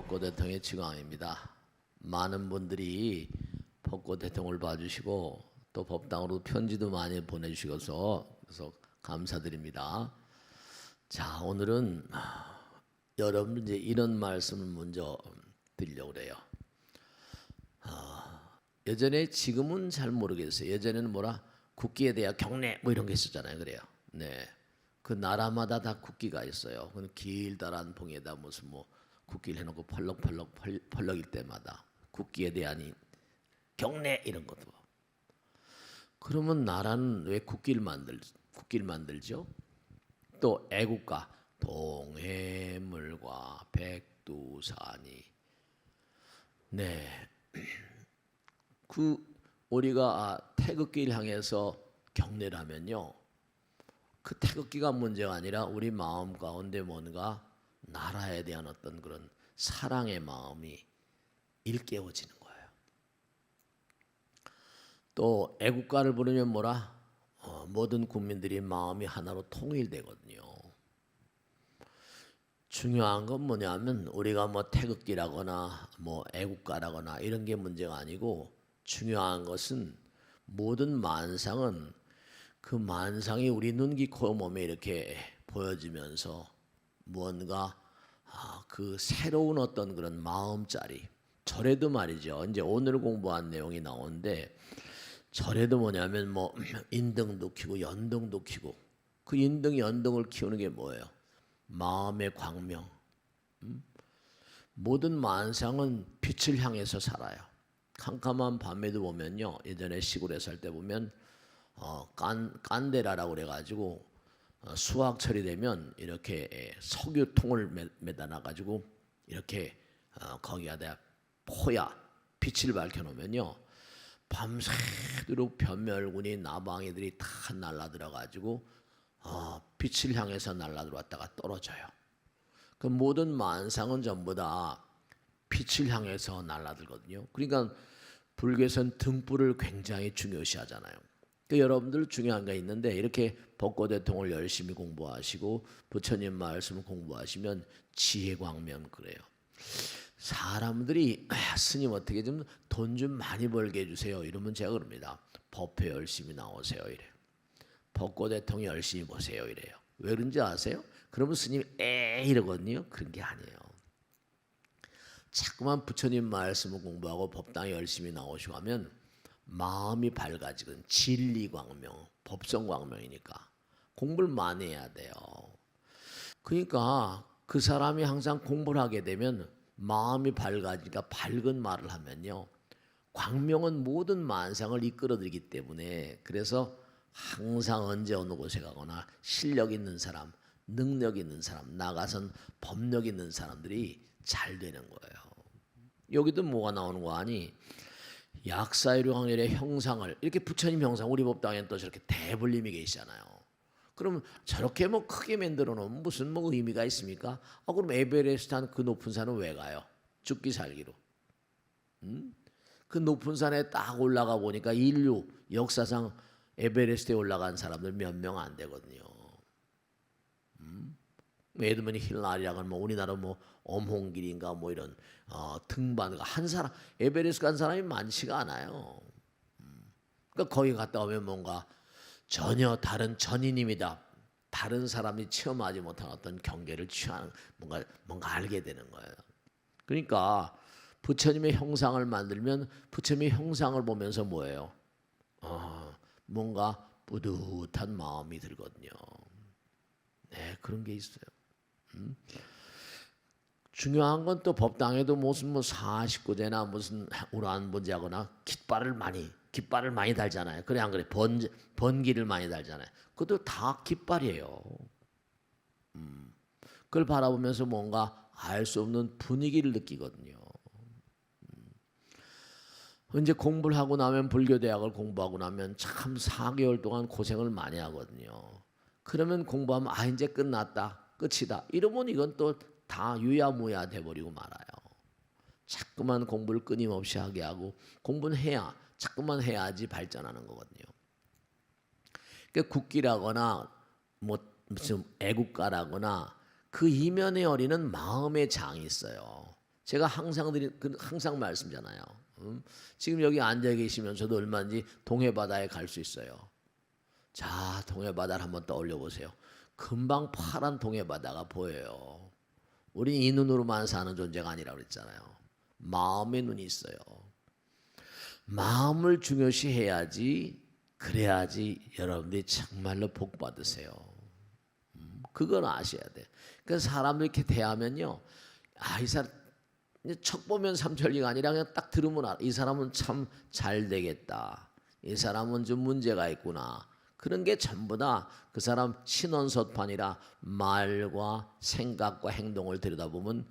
벚꽃대통의 지광입니다. 많은 분들이 벚꽃대통을 봐주시고 또 법당으로 편지도 많이 보내주셔서 그래서 감사드립니다. 자, 오늘은 여러분 이제 이런 말씀을 먼저 드리려고 그래요. 예전에 지금은 잘 모르겠어요. 예전에는 뭐라 국기에 대한 경례 뭐 이런 게 있었잖아요. 그래요. 네, 그 나라마다 다 국기가 있어요. 그 길다란 봉에다 무슨 뭐 국기를 해놓고 펄럭일 때마다 국기에 대한 경례 이런 것도. 그러면 나라는 왜 국기를 만들죠? 또 애국가 동해물과 백두산이. 네, 그 우리가 태극기를 향해서 경례를 하면요, 그 태극기가 문제가 아니라 우리 마음 가운데 뭔가 나라에 대한 어떤 그런 사랑의 마음이 일깨워지는 거예요. 또 애국가를 부르면 뭐라 모든 국민들이 마음이 하나로 통일되거든요. 중요한 건 뭐냐면 우리가 뭐 태극기라거나 뭐 애국가라거나 이런 게 문제가 아니고, 중요한 것은 모든 만상은 그 만상이 우리 눈, 귀, 코, 몸에 이렇게 보여지면서 뭔가 그 새로운 어떤 그런 마음자리. 절에도 말이죠. 이제 오늘 공부한 내용이 나오는데, 절에도 뭐냐면 뭐 인등도 키우고 연등도 키우고, 그 인등 연등을 키우는 게 뭐예요? 마음의 광명. 모든 만상은 빛을 향해서 살아요. 캄캄한 밤에도 보면요, 예전에 시골에 살 때 보면 깐데라라고 그래가지고 수확철이 되면 이렇게 석유통을 매다 놔가지고 이렇게 거기에다 포야 빛을 밝혀놓으면요, 밤새도록 변멸군이 나방이들이 다 날라들어가지고 빛을 향해서 날라들어왔다가 떨어져요. 그 모든 만상은 전부 다 빛을 향해서 날라들거든요. 그러니까 불교에서는 등불을 굉장히 중요시하잖아요. 그 여러분들 중요한 게 있는데, 이렇게 벚꽃대통을 열심히 공부하시고 부처님 말씀을 공부하시면 지혜광명 그래요. 사람들이 스님 어떻게 좀 돈 좀 많이 벌게 해주세요 이러면 제가 그럽니다. 법회 열심히 나오세요 이래요. 벚꽃대통 열심히 보세요 이래요. 왜 그런지 아세요? 그러면 스님이 이러거든요. 그런 게 아니에요. 자꾸만 부처님 말씀을 공부하고 법당에 열심히 나오시고 하면 마음이 밝아지건 진리광명, 법성광명이니까 공부를 많이 해야 돼요. 그러니까 그 사람이 항상 공부를 하게 되면 마음이 밝아지니까 밝은 말을 하면요, 광명은 모든 만상을 이끌어들이기 때문에, 그래서 항상 언제 어느 곳에 가거나 실력 있는 사람, 능력 있는 사람, 나가선 법력 있는 사람들이 잘 되는 거예요. 여기도 뭐가 나오는 거 아니? 약사유령왕일의 형상을 이렇게 부처님 형상, 우리 법당에는 또 저렇게 대불림이 계시잖아요. 그럼 저렇게 뭐 크게 만들어 놓으면 무슨 뭐 의미가 있습니까? 그럼 에베레스트 한 그 높은 산은 왜 가요? 죽기 살기로. 그 높은 산에 딱 올라가 보니까 인류 역사상 에베레스트에 올라간 사람들 몇 명 안 되거든요. 에드먼드 힐라리랑은 뭐 우리나라 뭐 엄홍길인가 뭐 이런 등반가 한 사람, 에베레스트 간 사람이 많지가 않아요. 그러니까 거기 갔다 오면 뭔가 전혀 다른 전인입니다. 다른 사람이 체험하지 못한 어떤 경계를 취하는 뭔가 알게 되는 거예요. 그러니까 부처님의 형상을 만들면 부처님의 형상을 보면서 뭐예요? 뭔가 뿌듯한 마음이 들거든요. 네, 그런 게 있어요. 중요한 건 또 법당에도 무슨 뭐 49제나 무슨 우란번제하거나 깃발을 많이 달잖아요. 그래 안 그래? 번기를 많이 달잖아요. 그것도 다 깃발이에요. 그걸 바라보면서 뭔가 알 수 없는 분위기를 느끼거든요. 이제 공부를 하고 나면, 불교대학을 공부하고 나면 참 4개월 동안 고생을 많이 하거든요. 그러면 공부하면 이제 끝났다, 끝이다 이러면 이건 또 다 유야무야 돼버리고 말아요. 자꾸만 공부를 끊임없이 하게 하고, 공부는 자꾸만 해야지 발전하는 거거든요. 그러니까 국기라거나 뭐 무슨 애국가라거나 그 이면에 어리는 마음의 장이 있어요. 제가 항상 말씀잖아요. 지금 여기 앉아 계시면서도 얼마인지 동해바다에 갈 수 있어요. 자, 동해바다를 한번 떠올려 보세요. 금방 파란 동해바다가 보여요. 우리는 이 눈으로만 사는 존재가 아니라고 그랬잖아요. 마음의 눈이 있어요. 마음을 중요시 해야지, 그래야지 여러분들이 정말로 복 받으세요. 그건 아셔야 돼. 그래서 사람들 이렇게 대하면요, 이 사람 척 보면 삼천리가 아니라 그냥 딱 들으면 알아. 이 사람은 참 잘 되겠다. 이 사람은 좀 문제가 있구나. 그런 게 전부 다 그 사람 신원서판이라 말과 생각과 행동을 들여다보면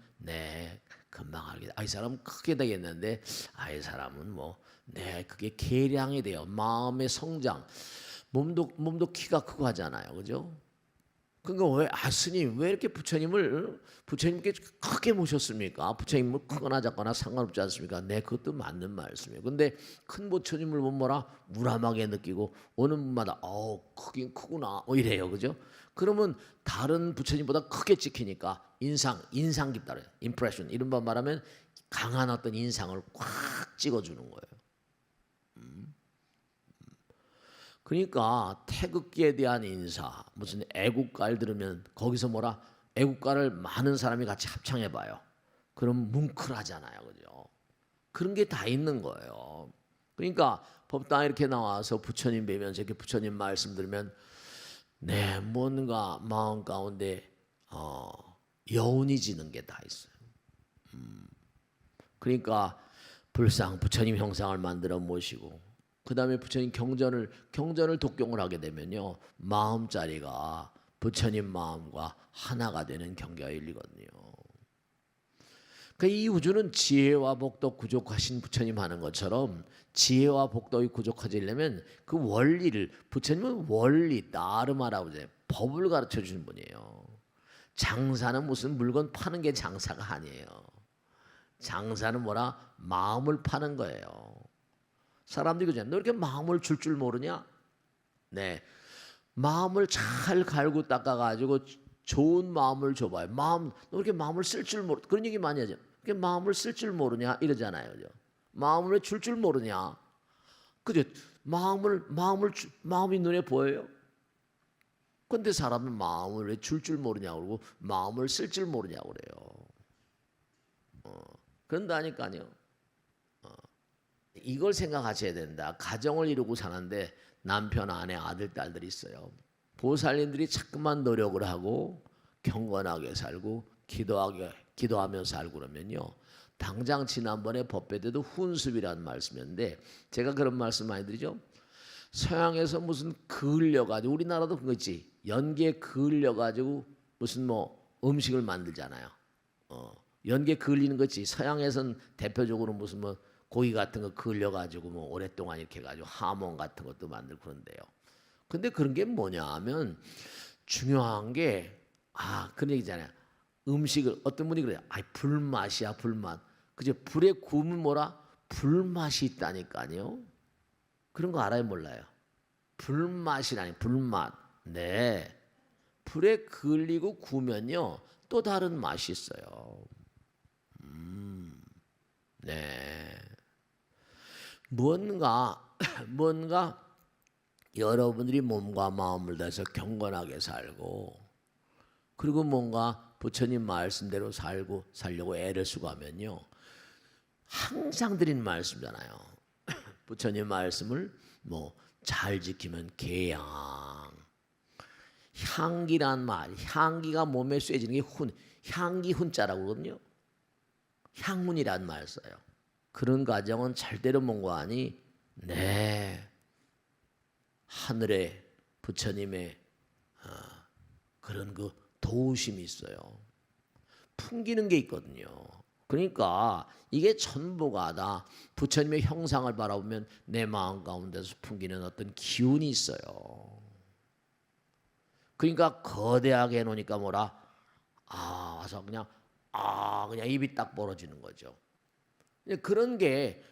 금방 알겠다. 이 사람은 크게 되겠는데 이 사람은 그게 계량이 돼요. 마음의 성장. 몸도 키가 크고 하잖아요. 그죠? 그러니까 스님 왜 이렇게 부처님께 크게 모셨습니까? 부처님을 크거나 작거나 상관없지 않습니까? 그것도 맞는 말씀이에요. 근데 큰 부처님을 보면 우람하게 느끼고 오는 분마다 크긴 크구나 이래요. 그죠? 그러면 다른 부처님보다 크게 찍히니까 인상 깊다 그래요. 임프레션. 이런 말 말하면 강한 어떤 인상을 꽉 찍어주는 거예요. 그러니까 태극기에 대한 인사, 무슨 애국가를 들으면 거기서 애국가를 많은 사람이 같이 합창해 봐요. 그럼 뭉클하잖아요. 그죠? 그런 게 다 있는 거예요. 그러니까 법당에 이렇게 나와서 부처님 뵈면서 이렇게 부처님 말씀 들으면 뭔가 마음 가운데 여운이 지는 게 다 있어요. 그러니까 불상 부처님 형상을 만들어 모시고 그 다음에 부처님 경전을 독경을 하게 되면요, 마음자리가 부처님 마음과 하나가 되는 경계가 열리거든요. 그러니까 이 우주는 지혜와 복덕 구족하신 부처님 하는 것처럼 지혜와 복덕이 구족하지려면 그 원리를, 부처님은 원리 나름하라고 이제 법을 가르쳐 주는 분이에요. 장사는 무슨 물건 파는 게 장사가 아니에요. 장사는 마음을 파는 거예요. 사람들이 그러잖아요. 너 이렇게 마음을 줄 모르냐? 마음을 잘 갈고 닦아가지고 좋은 마음을 줘봐요. 너 이렇게 마음을 쓸 줄 모르, 그런 얘기 많이 하죠. 이렇게 마음을 쓸 줄 모르냐? 이러잖아요. 그죠? 마음을 왜 줄 줄 모르냐? 그죠? 마음이 눈에 보여요? 근데 사람은 마음을 왜 줄 줄 모르냐고 그러고 마음을 쓸 줄 모르냐고 그래요. 그런다니까요. 이걸 생각하셔야 된다. 가정을 이루고 사는데 남편, 아내, 아들, 딸들이 있어요. 보살님들이 자꾸만 노력을 하고 경건하게 살고 기도하면서 살고 그러면요, 당장 지난번에 법회 때도 훈습이라는 말씀이었는데 제가 그런 말씀 많이 드리죠. 서양에서 무슨 그을려가지고, 우리나라도 그거 있지, 연기에 그을려가지고 무슨 음식을 만들잖아요. 연기에 그을리는 거지. 서양에서는 대표적으로 무슨 고기 같은 거 그을려가지고 오랫동안 이렇게 해가지고 하몬 같은 것도 만들고 그런데요. 근데 그런 게 뭐냐 하면 중요한 게 그런 얘기잖아요. 음식을 어떤 분이 그래요. 불맛이야, 불맛. 그죠? 불에 구우면 불맛이 있다니까요. 그런 거 알아요, 몰라요? 불맛이라니, 불맛. 불에 그을리고 구우면요 또 다른 맛이 있어요. 뭔가 여러분들이 몸과 마음을 다해서 경건하게 살고, 그리고 뭔가 부처님 말씀대로 살려고 애를 쓰고 하면요, 항상 드린 말씀이잖아요. 부처님 말씀을 잘 지키면 계양. 향기란 말, 향기가 몸에 쐬지는 게 향기 훈자라고 그러거든요. 향문이란 말 써요. 그런 과정은 절대로 뭔가 아니, 하늘에 부처님의 그런 그 도우심이 있어요. 풍기는 게 있거든요. 그러니까 이게 전부가 다 부처님의 형상을 바라보면 내 마음 가운데서 풍기는 어떤 기운이 있어요. 그러니까 거대하게 해놓으니까 와서 그냥 입이 딱 벌어지는 거죠. 그런 게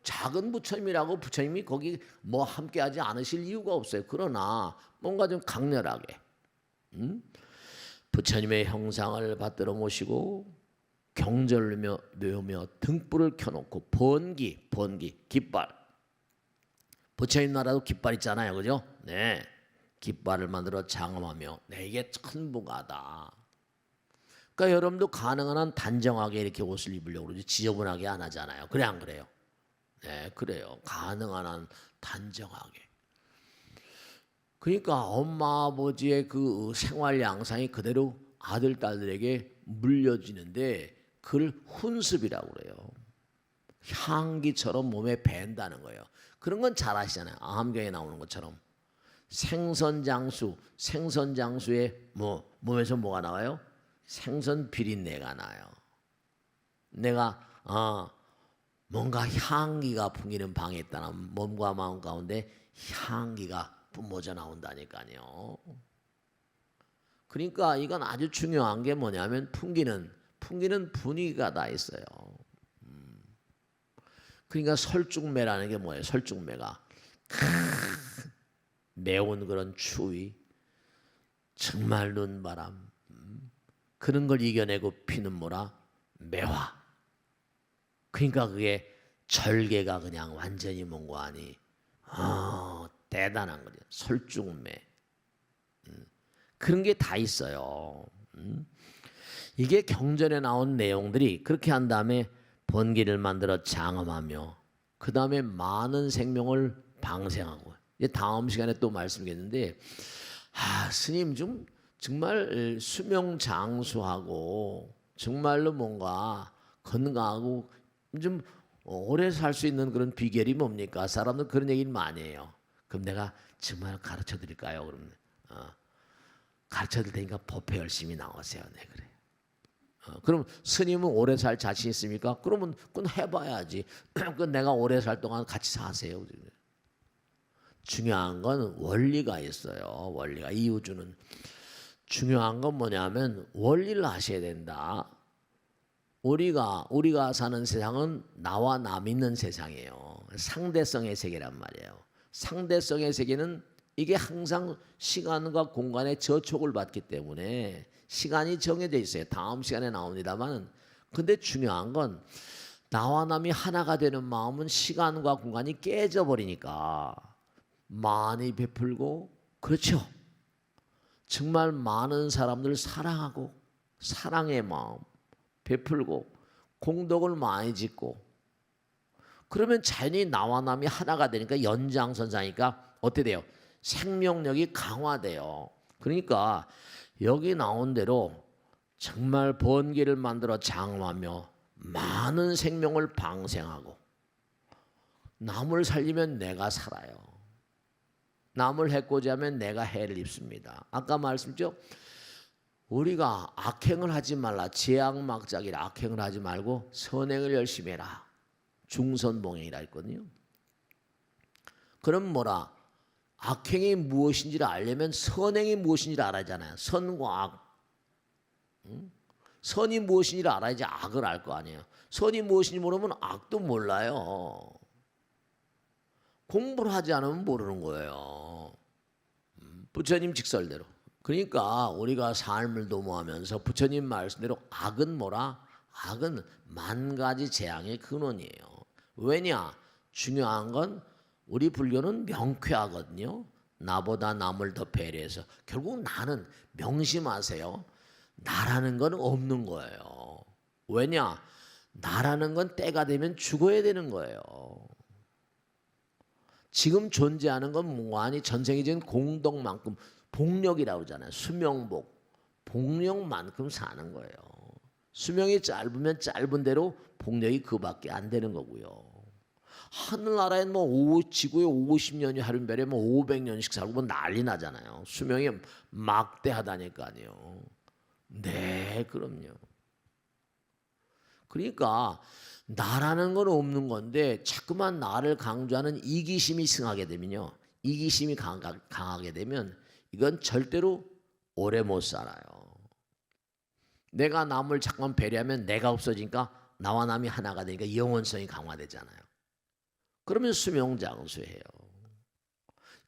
작은 부처님이라고 부처님이 거기 함께하지 않으실 이유가 없어요. 그러나 뭔가 좀 강렬하게 부처님의 형상을 받들어 모시고 경절을 메우며 등불을 켜놓고 번기, 깃발. 부처님 나라도 깃발 있잖아요, 그죠? 네, 깃발을 만들어 장엄하며 내게 천부가다. 그러니까 여러분도 가능한 한 단정하게 이렇게 옷을 입으려고 그러지 지저분하게 안 하잖아요. 그래 안 그래요? 네, 그래요. 가능한 한 단정하게. 그러니까 엄마 아버지의 그 생활 양상이 그대로 아들 딸들에게 물려지는데 그걸 훈습이라고 그래요. 향기처럼 몸에 밴다는 거예요. 그런 건 잘 아시잖아요. 암경에 나오는 것처럼 생선장수에 몸에서 뭐가 나와요? 생선 비린내가 나요. 내가 뭔가 향기가 풍기는 방에 있다는 몸과 마음 가운데 향기가 뿜어져 나온다니까요. 그러니까 이건 아주 중요한 게 뭐냐면 풍기는 분위기가 다 있어요. 그러니까 설중매라는 게 뭐예요? 설중매가 매운 그런 추위, 정말 눈바람, 그런 걸 이겨내고 피는 뭐라? 매화. 그러니까 그게 절개가 그냥 완전히 뭔가 아니 대단한 거죠. 설중매. 그런 게 다 있어요. 이게 경전에 나온 내용들이 그렇게 한 다음에 번기를 만들어 장엄하며 그 다음에 많은 생명을 방생하고 이제 다음 시간에 또 말씀드리겠는데 스님 좀 정말 수명 장수하고 정말로 뭔가 건강하고 좀 오래 살 수 있는 그런 비결이 뭡니까? 사람들 그런 얘기를 많이 해요. 그럼 내가 정말 가르쳐 드릴까요? 그러면 가르쳐 드릴 테니까 법회 열심히 나오세요. 네, 그래. 그럼 스님은 오래 살 자신 있습니까? 그러면 그건 해봐야지. 그 내가 오래 살 동안 같이 사세요. 중요한 건 원리가 있어요. 원리가 이 우주는 중요한 건 뭐냐면 원리를 아셔야 된다. 우리가 사는 세상은 나와 남 있는 세상이에요. 상대성의 세계란 말이에요. 상대성의 세계는 이게 항상 시간과 공간의 저촉을 받기 때문에 시간이 정해져 있어요. 다음 시간에 나옵니다만 근데 중요한 건 나와 남이 하나가 되는 마음은 시간과 공간이 깨져버리니까 많이 베풀고 그렇죠. 정말 많은 사람들 사랑하고 사랑의 마음 베풀고 공덕을 많이 짓고 그러면 자연히 나와 남이 하나가 되니까 연장선상이니까 어떻게 돼요? 생명력이 강화돼요. 그러니까 여기 나온 대로 정말 번개를 만들어 장엄하며 많은 생명을 방생하고 남을 살리면 내가 살아요. 남을 해코지하면 내가 해를 입습니다. 아까 말씀드렸죠? 우리가 악행을 하지 말라. 제약막작이라 악행을 하지 말고 선행을 열심히 해라. 중선봉행이라 했거든요. 그럼 뭐라? 악행이 무엇인지를 알려면 선행이 무엇인지를 알아야잖아요. 선과 악. 선이 무엇인지를 알아야지 악을 알 거 아니에요. 선이 무엇인지 모르면 악도 몰라요. 공부를 하지 않으면 모르는 거예요. 부처님 직설대로. 그러니까 우리가 삶을 도모하면서 부처님 말씀대로 악은 뭐라? 악은 만 가지 재앙의 근원이에요. 왜냐? 중요한 건 우리 불교는 명쾌하거든요. 나보다 남을 더 배려해서 결국 나는 명심하세요. 나라는 건 없는 거예요. 왜냐? 나라는 건 때가 되면 죽어야 되는 거예요. 지금 존재하는 건 무한히 전생이진 공덕만큼 복력이라고 그러잖아요. 수명복. 복력만큼 사는 거예요. 수명이 짧으면 짧은 대로 복력이 그밖에 안 되는 거고요. 하늘나라엔 지구에 50년이 하루별에 500년씩 살고 난리 나잖아요. 수명이 막대하다니까요. 네, 그럼요. 그러니까 나라는 건 없는 건데 자꾸만 나를 강조하는 이기심이 승하게 되면요. 이기심이 강하게 되면 이건 절대로 오래 못 살아요. 내가 남을 자꾸만 배려하면 내가 없어지니까 나와 남이 하나가 되니까 영원성이 강화되잖아요. 그러면 수명장수해요.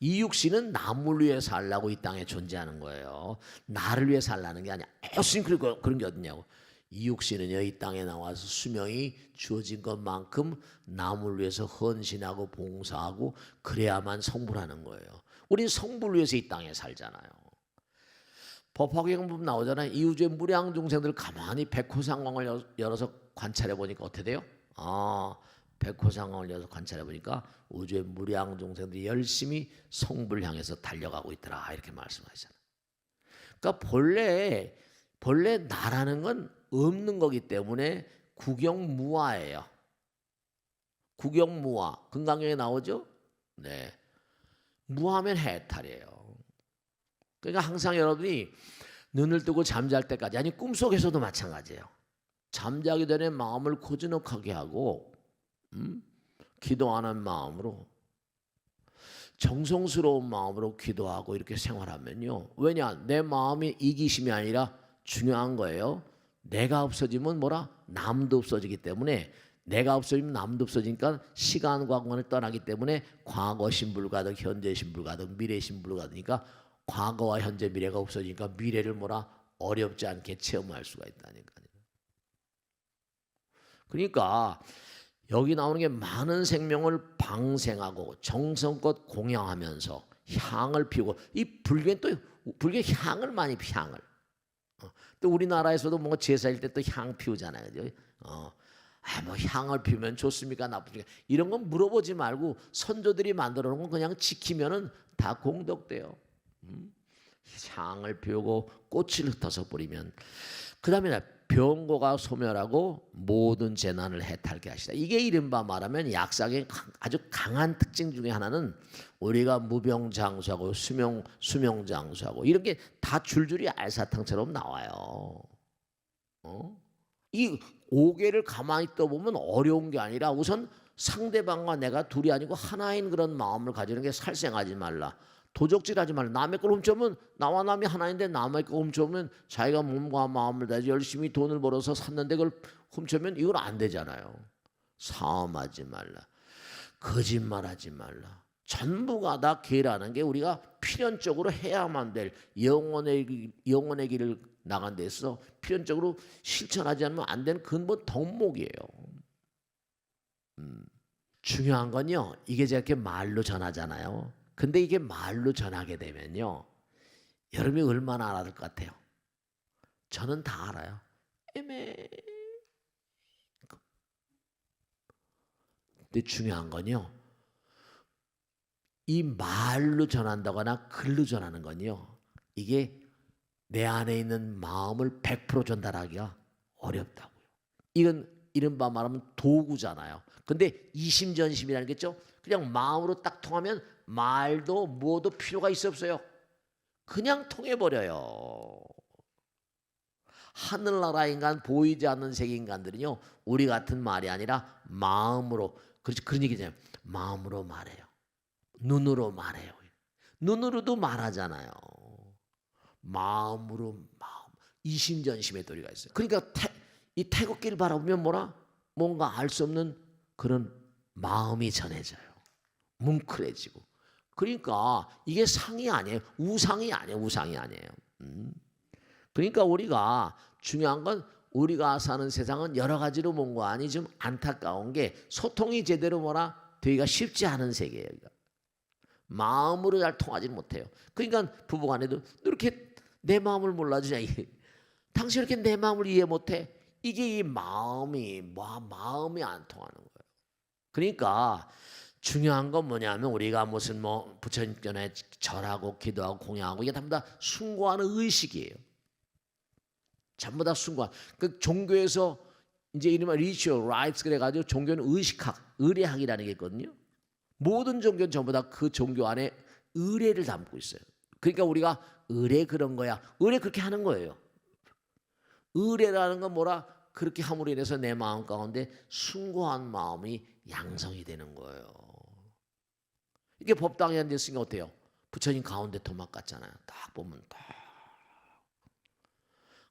이 육신은 남을 위해 살라고 이 땅에 존재하는 거예요. 나를 위해 살라는 게 아니야. 스님 그런 게 어딨냐고. 이 육신은요 이 땅에 나와서 수명이 주어진 것만큼 남을 위해서 헌신하고 봉사하고 그래야만 성불하는 거예요. 우린 성불 위해서 이 땅에 살잖아요. 법화경에 보면 나오잖아요. 이 우주의 무량 중생들 가만히 백호상광을 열어서 관찰해 보니까 어떻게 돼요? 백호상광을 열어서 관찰해 보니까 우주의 무량 중생들이 열심히 성불 향해서 달려가고 있더라 이렇게 말씀하시잖아요. 그러니까 본래 나라는 건 없는 거기 때문에 구경무화예요. 구경무화. 금강경에 나오죠? 네. 무하면 해탈이에요. 그러니까 항상 여러분이 눈을 뜨고 잠잘 때까지, 아니 꿈속에서도 마찬가지예요. 잠자기 전에 마음을 고즈넉하게 하고 기도하는 마음으로, 정성스러운 마음으로 기도하고 이렇게 생활하면요. 왜냐? 내 마음이 이기심이 아니라 중요한 거예요. 내가 없어지면 남도 없어지기 때문에, 내가 없어지면 남도 없어지니까 시간과 공간을 떠나기 때문에 과거 신불가득, 현재 신불가득, 미래 신불가득이니까 과거와 현재 미래가 없어지니까 미래를 어렵지 않게 체험할 수가 있다니까요. 그러니까 여기 나오는 게 많은 생명을 방생하고 정성껏 공양하면서 향을 피우고, 이 불교는 또 불교 향을 많이 향을. 또 우리나라에서도 뭔가 제사일 때 또 향 피우잖아요. 뭐 향을 피우면 좋습니까 나쁘습니까? 이런 건 물어보지 말고 선조들이 만들어 놓은 건 그냥 지키면은 다 공덕돼요. 향을 피우고 꽃을 흩어서 뿌리면, 그 다음에 병고가 소멸하고 모든 재난을 해탈케 하시다. 이게 이른바 말하면 약사의 아주 강한 특징 중에 하나는 우리가 무병장수하고 수명장수하고 이런 게 다 줄줄이 알사탕처럼 나와요. 이 5개를 가만히 떠보면 어려운 게 아니라 우선 상대방과 내가 둘이 아니고 하나인 그런 마음을 가지는 게 살생하지 말라. 도적질하지 말라. 남의 걸 훔쳐면, 나와 남이 하나인데 남의 걸 훔쳐면 자기가 몸과 마음을 다해서 열심히 돈을 벌어서 샀는데 그걸 훔쳐면 이건 안 되잖아요. 사음하지 말라. 거짓말하지 말라. 전부가 다 계라는 게 우리가 필연적으로 해야만 될 영혼의 길을 나간 데서 필연적으로 실천하지 않으면 안 되는 근본 덕목이에요. 중요한 건요, 이게 저렇게 말로 전하잖아요. 근데 이게 말로 전하게 되면요, 여러분이 얼마나 알아들 것 같아요? 저는 다 알아요. 근데 중요한 건요, 이 말로 전한다거나 글로 전하는 건요, 이게 내 안에 있는 마음을 100% 전달하기가 어렵다고요. 이건 이른바 말하면 도구잖아요. 근데 이심전심이라는 게 있죠. 그냥 마음으로 딱 통하면 말도 뭐도 필요가 있어 없어요. 그냥 통해버려요. 하늘나라 인간, 보이지 않는 세계 인간들은요, 우리 같은 말이 아니라 마음으로, 그런 얘기잖아요. 마음으로 말해요. 눈으로 말해요. 눈으로도 말하잖아요. 마음으로, 이심전심의 도리가 있어요. 그러니까 이 태극기를 바라보면 뭔가 알 수 없는 그런 마음이 전해져요. 뭉클해지고. 그러니까 이게 상이 아니에요. 우상이 아니에요. 그러니까 우리가 중요한 건, 우리가 사는 세상은 여러 가지로 뭔가아니 좀 안타까운 게 소통이 제대로 되기가 쉽지 않은 세계예요. 마음으로 잘 통하지 못해요. 그러니까 부부간에도 이렇게 내 마음을 몰라주냐. 당신 이렇게 내 마음을 이해 못해. 이게 이 마음이 안 통하는 거예요. 그러니까 중요한 건 뭐냐면, 우리가 무슨 부처님 전에 절하고 기도하고 공양하고 이게 전부 다 숭고하는 의식이에요. 전부 다 숭고한. 그 종교에서 이제 이른바 리추얼 라이트스 그래가지고 종교는 의례학이라는 게 있거든요. 모든 종교는 전부 다 그 종교 안에 의례를 담고 있어요. 그러니까 우리가 의례 그런 거야. 의례 그렇게 하는 거예요. 의례라는 건 그렇게 함으로 인해서 내 마음 가운데 숭고한 마음이 양성이 되는 거예요. 이게 법당에 앉았으니까 어때요? 부처님 가운데 도막 같잖아요. 딱 보면 딱.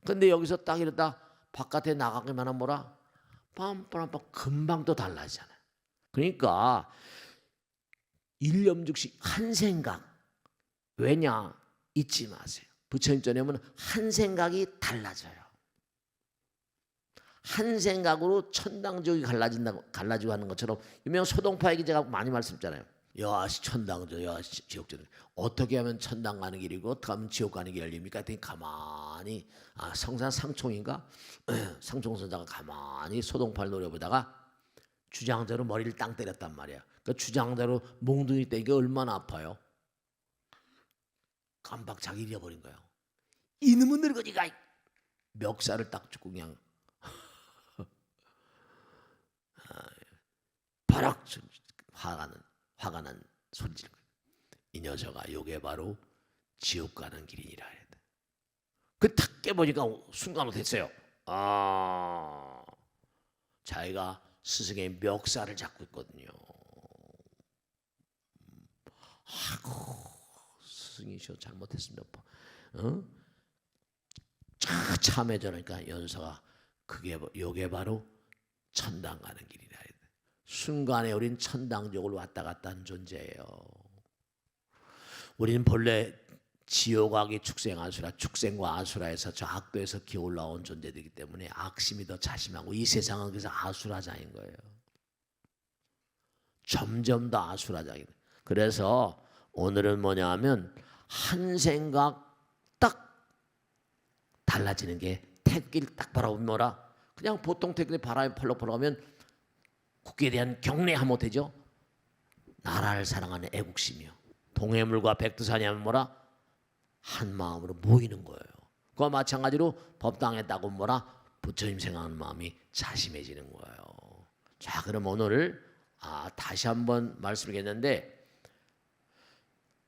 근데 여기서 딱 이러다 바깥에 나가기만 하면 빰빰빰 금방 또 달라지잖아요. 그러니까 일념즉시 한 생각. 왜냐? 잊지 마세요. 부처님 전에 오면 한 생각이 달라져요. 한 생각으로 천당적이 갈라지고 하는 것처럼 유명 소동파에게 제가 많이 말씀드렸잖아요. 여하시 천당적, 여하시 지옥적. 어떻게 하면 천당 가는 길이고 어떻게 하면 지옥 가는 길이 열립니까? 했더니 가만히 성산 상총인가? 상총선자가 가만히 소동파를 노려보다가 주장자로 머리를 땅 때렸단 말이야. 그 주장자로 몽둥이 때리니까 얼마나 아파요. 깜빡 자기 잃어버린 거예요. 이놈은 늙은이가 멱살을 딱 죽고 그냥 바락 화가 난 손질. 이 녀석아 요게 바로 지옥 가는 길이니라. 그 탁 깨보니까 순간으로 됐어요. 자기가 스승의 멱살을 잡고 있거든요. 아이고 스승이셔 잘못했습니다. 참해져니까 연서가 요게 바로 천당 가는 길이라. 순간에 우린 천당적을 왔다 갔다 하는 존재예요. 우리는 본래 지옥악이 축생아수라, 축생과 아수라에서 저 악도에서 기어올라온 존재들이기 때문에 악심이 더 자심하고 이 세상은 그래서 아수라장인 거예요. 점점 더 아수라장인 거예요. 그래서 오늘은 뭐냐 하면 한 생각 딱 달라지는 게 태길 딱 바라보면 뭐라? 그냥 보통 태길이 바람이 펄럭펄럭 하면 국기에 대한 경례하 못하죠. 나라를 사랑하는 애국심이요. 동해물과 백두산이 하면 뭐라? 한 마음으로 모이는 거예요. 그와 마찬가지로 법당했다고 뭐라? 부처님 생각하는 마음이 자심해지는 거예요. 자, 그럼 오늘 다시 한번 말씀드리겠는데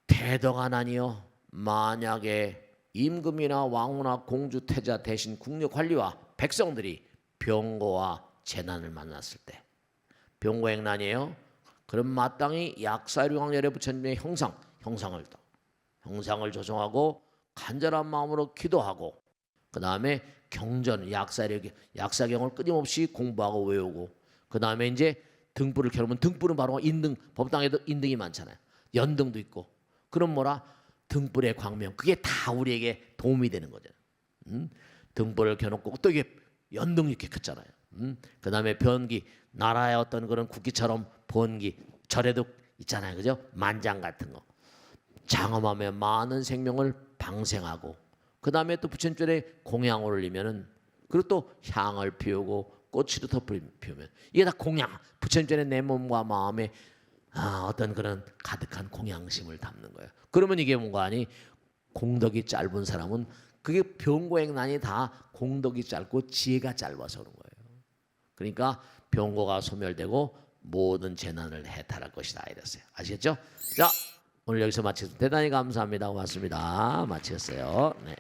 대덕하나니요 만약에 임금이나 왕후나 공주 태자 대신 국력 관리와 백성들이 병고와 재난을 만났을 때 병고행난이에요. 그럼 마땅히 약사류광열의 부처님의 형상을 조성하고 간절한 마음으로 기도하고 그 다음에 경전 약사경을 끊임없이 공부하고 외우고 그 다음에 이제 등불을 켜놓으면 등불은 바로 인등, 법당에도 인등이 많잖아요. 연등도 있고 그럼 뭐라? 등불의 광명 그게 다 우리에게 도움이 되는 거잖아요. 등불을 켜놓고 또 이게 연등 이렇게 켰잖아요. 그 다음에 변기 나라의 어떤 그런 국기처럼 번기 절에도 있잖아요. 그죠? 만장 같은 거 장엄하며 많은 생명을 방생하고 그 다음에 또 부처님전에 공양을 올리면은 그리고 또 향을 피우고 꽃으로 피우면 이게 다 공양 부처님전에 내 몸과 마음에 어떤 그런 가득한 공양심을 담는 거예요. 그러면 이게 뭔가 하니 공덕이 짧은 사람은 그게 병고행난이 다 공덕이 짧고 지혜가 짧아서 그런 거예요. 그러니까 병고가 소멸되고 모든 재난을 해탈할 것이다 이랬어요. 아시겠죠? 자 오늘 여기서 마치겠습니다. 대단히 감사합니다. 고맙습니다. 마치겠어요. 네.